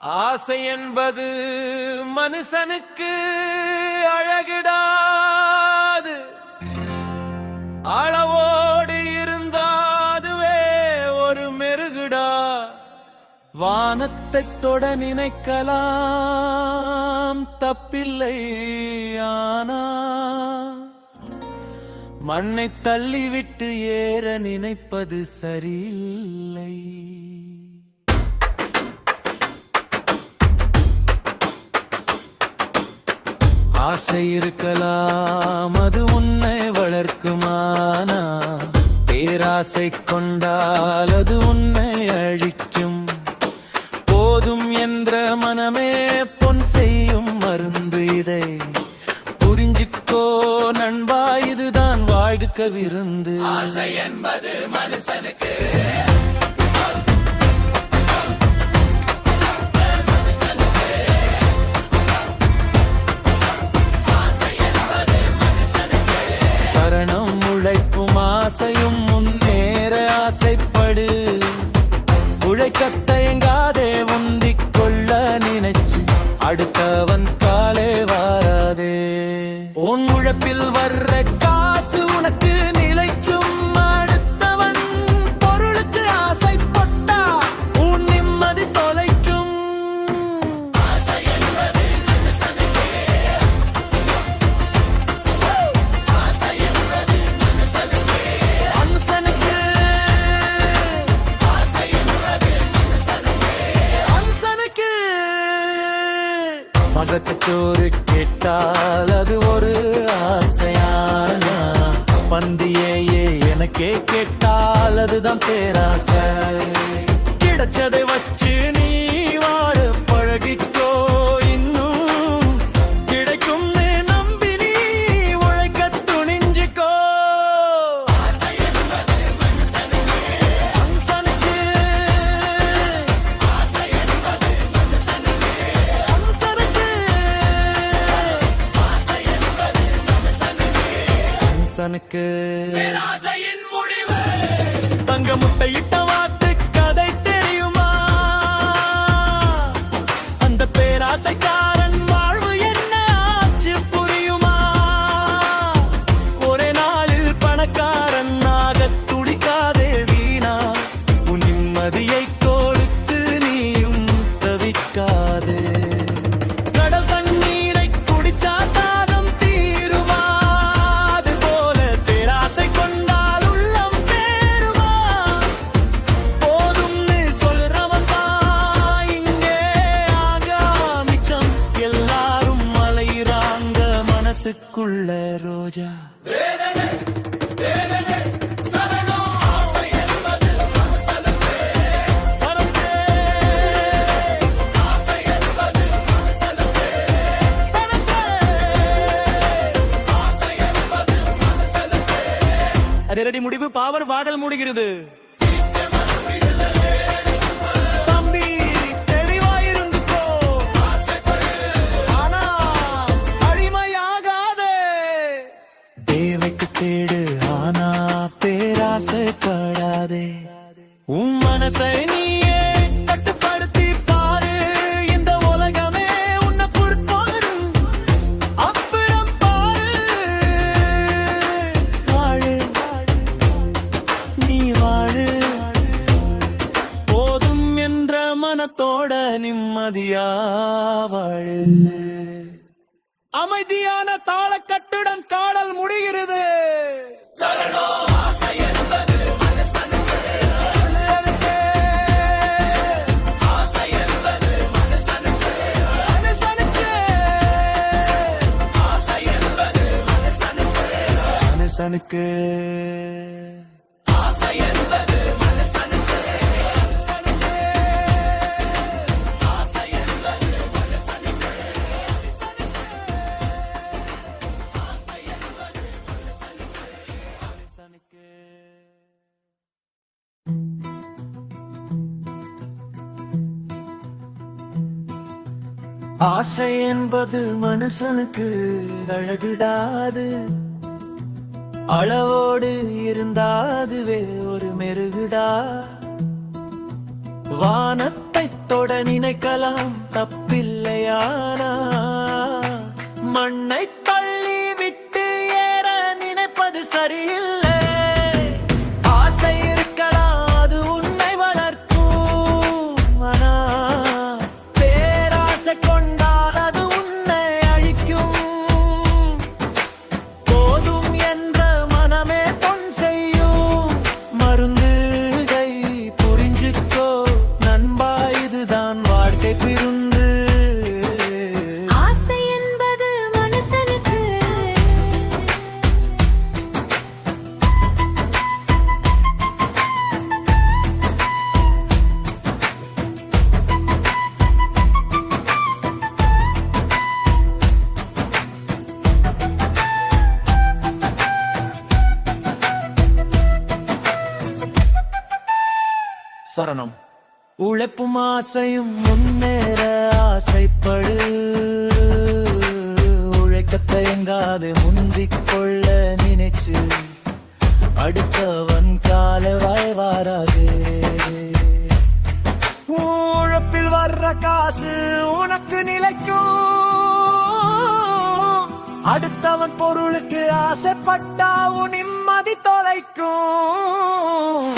ஆசை என்பது மனுஷனுக்கு அழகிடாது, அளவோடு இருந்தாதுவே ஒரு மெருகுடா. வானத்தை தொட நினைக்கலாம் தப்பில்லை, ஆனா மண்ணை தள்ளிவிட்டு ஏற நினைப்பது சரியில்லை. ஆசை இருக்கலாம், அது உன்னை வளர்க்குமானா பேராசை கொண்டால் அது உன்னை அழிக்கும். போதும் என்ற மனமே பொன் செய்யும் மருந்து, இதை புரிஞ்சுக்கோ நண்பா, இதுதான் வாழ்க்க விருந்து. ஆசை என்பது மனுஷனுக்கு சரணம் உழைப்பும் ஆசையும் முன்னேற ஆசைப்படு. உழைக்கத்தயங்காதே, உந்திக் கொள்ள நினைச்சு அடுத்தவன் காலே வாராதே. உன் உழைப்பில் வர்ற காசு உனக்கு நிலைக்கும். அடுத்தவன் பொருளுக்கு ஆசைப்பட்டா உன் நிம்மதி தொலைக்கும். ஆசை என்பது மனுஷனுக்கு, ஆசை என்பது மனுஷனுக்கு, அம்சனுக்கு ஆசை என்பது மனுஷனுக்கு. அம்சனுக்கு மகத்தோறு கேட்டால் அது ஒரு ஆசையானா, பந்தியே எனக்கே கேட்டால் அதுதான் பேராசை. கிடைச்சதை வச்சு நீ வாழ பழகிக்கோ, இன்னும் கிடைக்கும் நம்பி நீ உழைக்க துணிஞ்சுக்கோ. ஆசை என்பது மனுஷனுக்கு, அம்சனுக்கு ஆசை என்பது மனுஷனுக்கு, அம்சனுக்கு ஆசை என்பது மனுஷனுக்கு. அம்சனுக்கு பேராசையின் முடிவு தங்க முட்டையிட்ட வாத்து கதை தெரியுமா? அந்த பேராசைக்காரன் வாழ்வு என்ன ஆச்சு புரியுமா? ஒரே நாளில் பணக்காரன் ஆக துடிக்காதே வீணா, உன் நிம்மதியை கொடுத்து நீயும் தவிக்காதே. கடல் தண்ணீரை குடிச்சா தாகம் தீருமா? அது போல பேராசை கொண்டால் உள்ளம் பேருமா? போதும்னு சொல்றவன் தான் இங்கே ஆகாமிச்சம். எல்லாரும் மலையிறாங்க மனசுக்குள்ள ரோஜா. சரணம். ஆசை என்பது மனுஷனுக்கு, சரத்தே, ஆசை என்பது மனுஷனுக்கு, சரத்தே. ஆசை என்பது மனுஷனுக்கு. அதிரடி முடிவு பாவர் வாடல் முடிகிறது. Each must be the தம்பி தெளிவாயிருந்துக்கோ, ஆசைப்படு, ஆனா அடிமையாகாதே. தேவைக்கு தேடு, ஆனா பேராசைப்படாதே. உன் மனசை நீயே கட்டுப்படுத்தி பாரு, இந்த உலகமே உன்னை பொறுப்பாரு. அப்புறம் பாரு, வாழு நீ வாழு, போதும் என்ற மனத்தோட நிம்மதியா வாழு. அமைதியான தாளக்கட்டுடன் காடல் முடிகிறது. சரணம். ஆசை என்பது மனுஷனுக்கு, ஆசை என்பது மனுஷனுக்கு, மனுஷனுக்கு ஆசை என்பது மனுஷனுக்கு, மனுஷனுக்கு ஆசை என்பது மனுஷனுக்கு, ஆசை என்பது மனுஷனுக்கு, ஆசை என்பது மனுஷனுக்கு. ஆசை என்பது மனுஷனுக்கு அழகிடாது, அளவோடு இருந்தாதுவே ஒரு மெருகுடா. வானத்தை தொட நினைக்கலாம் தப்பில்லையானா மண்ணை தள்ளி விட்டு ஏற நினைப்பது சரியில்லை. ஆசை இருக்கலாம், அது உன்னை வளர்க்கும். ஆனா பேராசை கொண்டால் அது உன்னை அழிக்கும். போதும் என்ற மனமே பொன் செய்யும் மருந்து. இதை புரிஞ்சுக்கோ நண்பா, இதுதான் வாழ்க்கை பிருந்து. ஆசை என்பது மனுஷனுக்கு சரணம். உழைப்பும் ஆசையும் முன்னேற ஆசைப்படு. உழைக்க தயங்காது முந்திக் கொள்ள நினைச்சு அடுத்தவன் கால வாராது. உழைப்பில் வர்ற காசு உனக்கு நிலைக்கும். அடுத்தவன் பொருளுக்கு ஆசைப்பட்டா உன் நிம்மதி தொலைக்கும்.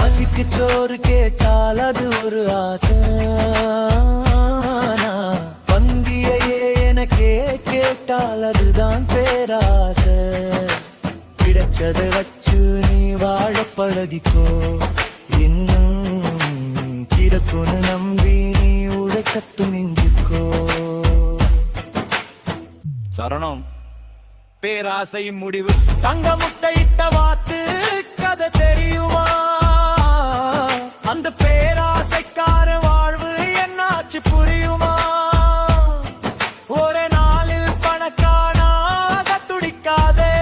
பசிக்கு சோறு கேட்டால் அது ஒரு ஆசை. பந்தியையே எனக்கே கேட்டால் அதுதான் பேராசை. கிடைச்சதை வச்சு நீ வாழ பழகிக்கோ. இன்னும் கிடக்குன்னு நம்பி நீ உழைக்க துணிஞ்சுக்கோ. சரணம். பேராசை முடிவு. தங்க முட்டையிட்ட வாத்து கதை தெரியுமா? அந்த பேராசைக்கார வாழ்வு என்னாச்சு புரியுமா? ஒரு நாளில் பணக்கானாக துடிக்காதே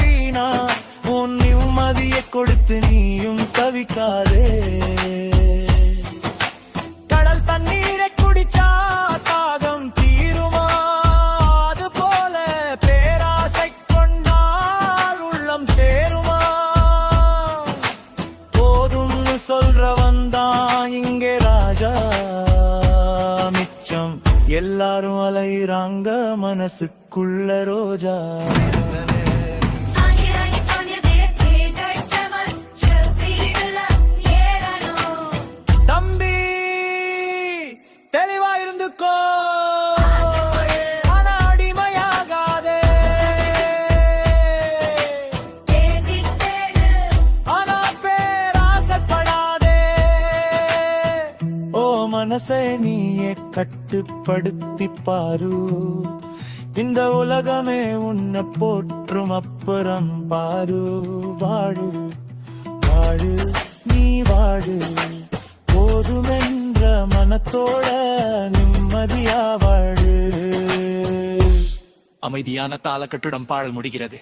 வீணா. உன் நிம்மதியை கொடுத்து நீயும் தவிக்காதே. கடல் தண்ணீரை குடிச்சா தாகம் தீருமா? அது போல பேராசை கொண்டால் உள்ளம் தேருமா? போதும்னு சொல்றவன் தான் இங்கே ராஜா. மிச்சம் எல்லாரும் அலையிறாங்க மனசுக்குள்ள ரோஜா. ஆகிராகி தோணியதே கேட்டல் சமச்சு வீடலாம் ஏறணும். தம்பி தெளிவா இருந்துக்கோ. ஆசைப்படு, ஆனா அடிமையாகாதே. தேடித் தேடு. ஆனா பேராசைப்படாதே. ஓ மனசை நீயே கட்டுப்படுத்தி பாரு. இந்த உலகமே உன்னை போற்றும், அப்புறம் பாரு. வாழு வாழு நீ வாழு. போதுமென்ற மனத்தோட நிம்மதியா வாழு. அமைதியான தாள கட்டுடம் பாடல் முடிகிறது.